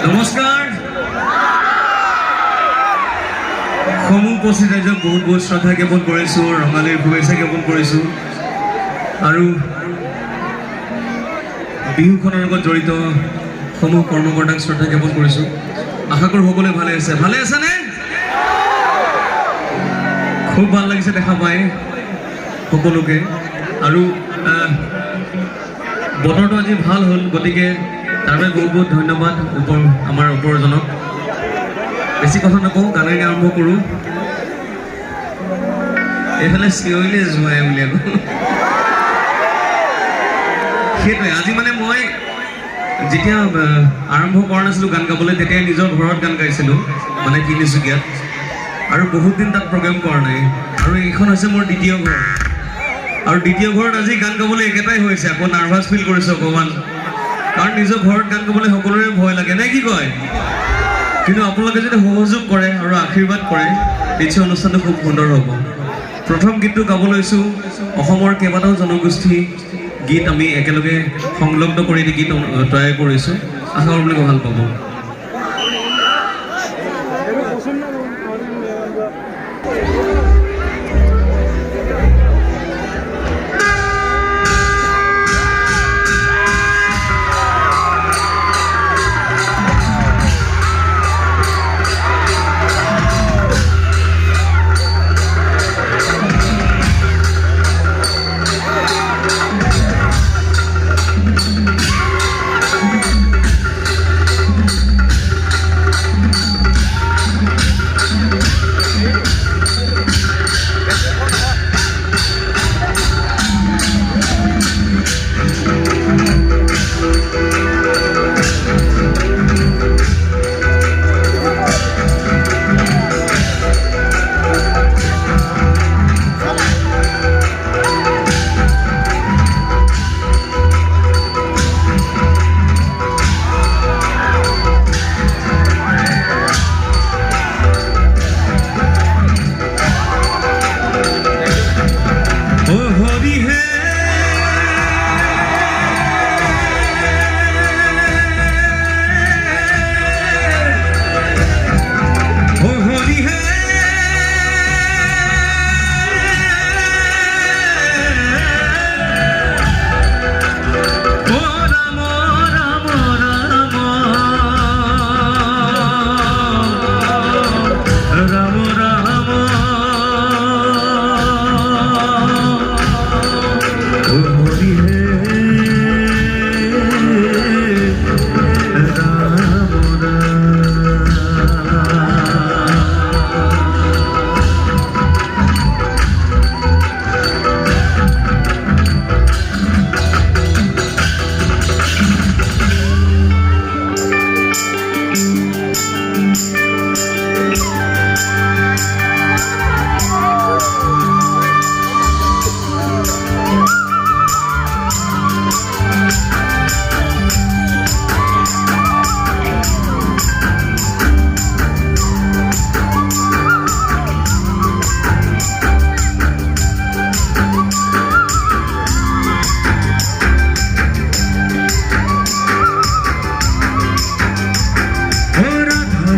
নমস্কাৰ সমূহ উপস্থিত ৰাইজক বহুত বহুত শ্ৰদ্ধা জ্ঞাপন কৰিছোঁ, ৰঙালীৰ শুভেচ্ছা জ্ঞাপন কৰিছোঁ আৰু বিহুখনৰ লগত জড়িত সমূহ কৰ্মকৰ্তাক শ্ৰদ্ধা জ্ঞাপন কৰিছোঁ। আশা কৰোঁ সকলোৱে ভালে আছে। ভালে আছেনে? খুব ভাল লাগিছে দেখা পাই সকলোকে আৰু বতৰটো আজি ভাল হ'ল, গতিকে তাৰ বাবে বহুত বহুত ধন্যবাদ আমাৰ ওপৰজনক। বেছি কথা নকওঁ, গানেৰে আৰম্ভ কৰোঁ। এইফালে চিঞৰিলে জোঁৱাই বুলি আকৌ সেইটোৱে। আজি মানে মই যেতিয়া আৰম্ভ কৰা নাছিলোঁ গান গাবলৈ, তেতিয়া নিজৰ ঘৰত গান গাইছিলোঁ, মানে তিনিচুকীয়াত, আৰু বহুত দিন তাত প্ৰগ্ৰেম কৰা নাই। আৰু এইখন হৈছে মোৰ দ্বিতীয় ঘৰ, আৰু দ্বিতীয় ঘৰত আজি গান গাবলৈ একেটাই হৈছে। আকৌ নাৰ্ভাছ ফিল কৰিছোঁ অকণমান, কাৰণ নিজৰ ঘৰত গান গাবলৈ সকলোৰে ভয় লাগে, নে কি কয়? কিন্তু আপোনালোকে যদি সহযোগ কৰে আৰু আশীৰ্বাদ কৰে, নিশ্চয় অনুষ্ঠানটো খুব সুন্দৰ হ'ব। প্ৰথম গীতটো গাব লৈছোঁ অসমৰ কেইবাটাও জনগোষ্ঠী গীত আমি একেলগে সংলগ্ন কৰি গীত তৈয়াৰ কৰিছোঁ। আশা কৰোঁ আপোনালোকে ভাল পাব।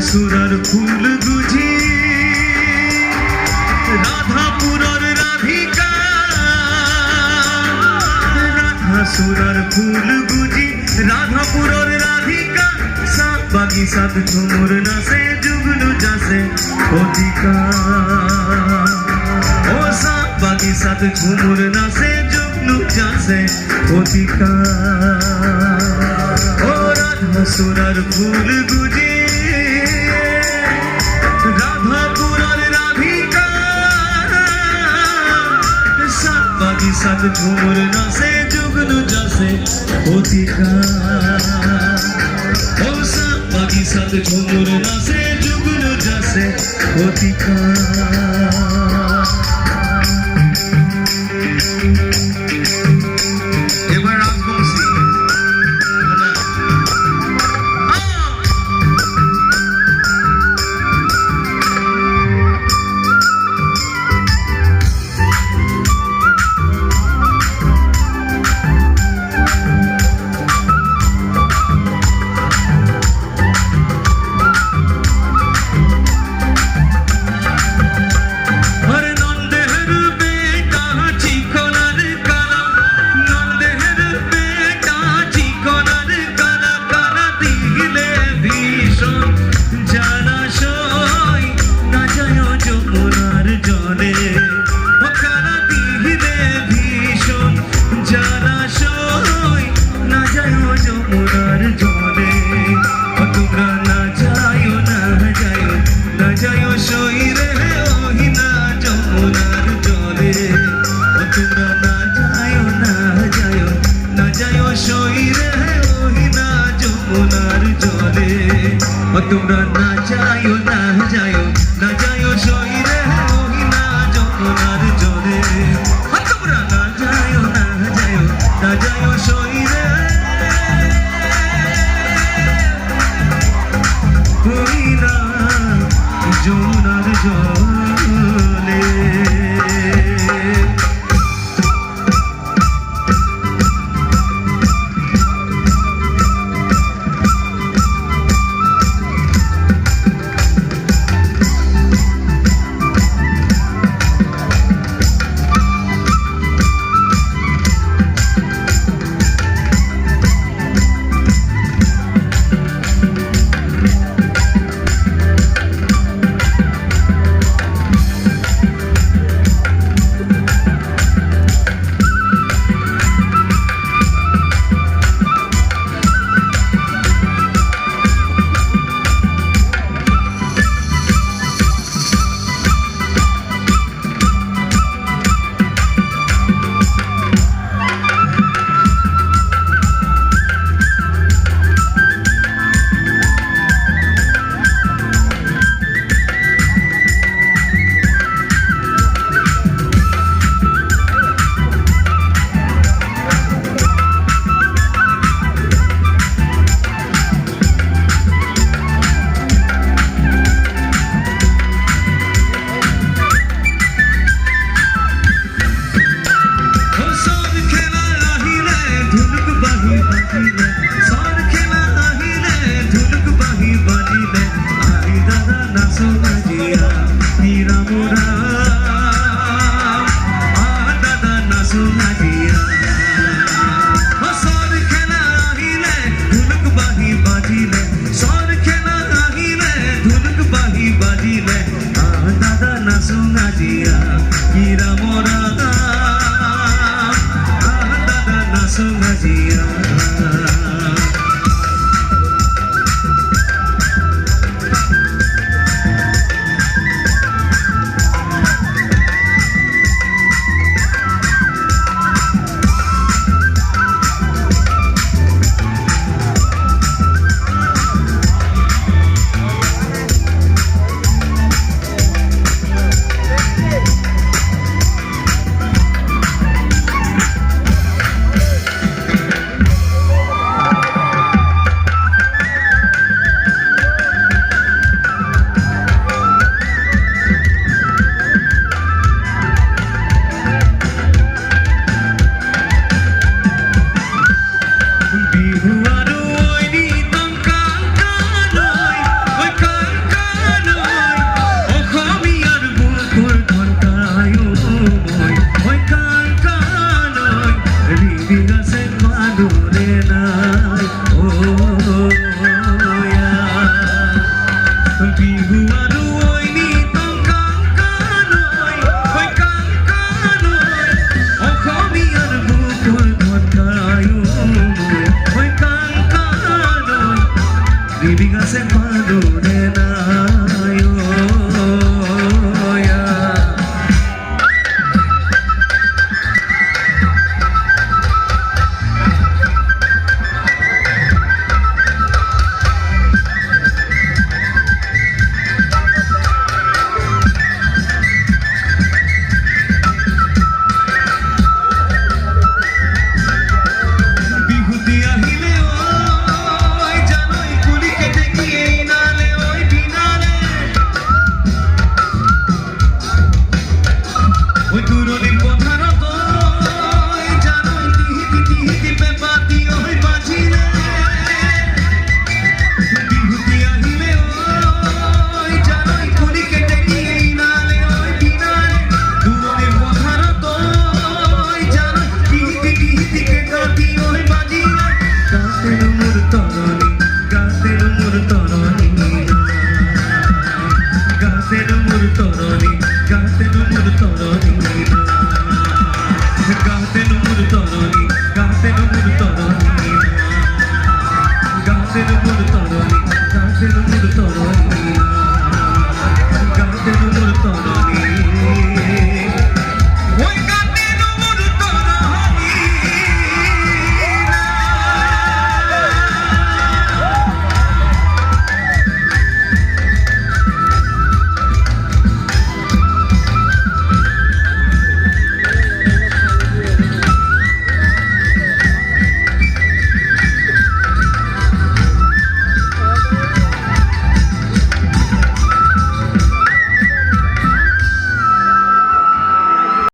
सुरर फूल गुजी राधापुरर राधिका, राधा सुरर फूल गुजी राधापुरर राधिका, सात बागीचात झुमुर नाचे जुगनू जासे होतिका, ओ सात बागीचात झुमुर नाचे जुगनू जासे होतिका, ओ राधा सुरर फूल गुजी राधापुरर राधिका, सात बागीचात झुमुर नाचे जुगनू जासे होतिका, ओ सात बागीचात झुमुर नाचे जुगनू जासे होतिका। তোমরা না যাইও না যাইও না যাইও শহীদে মহিনা যতনার জোরে তোমরা না যাইও না যাইও না যাইও শহীদে মহিনা যমুনার জলে Sungajiya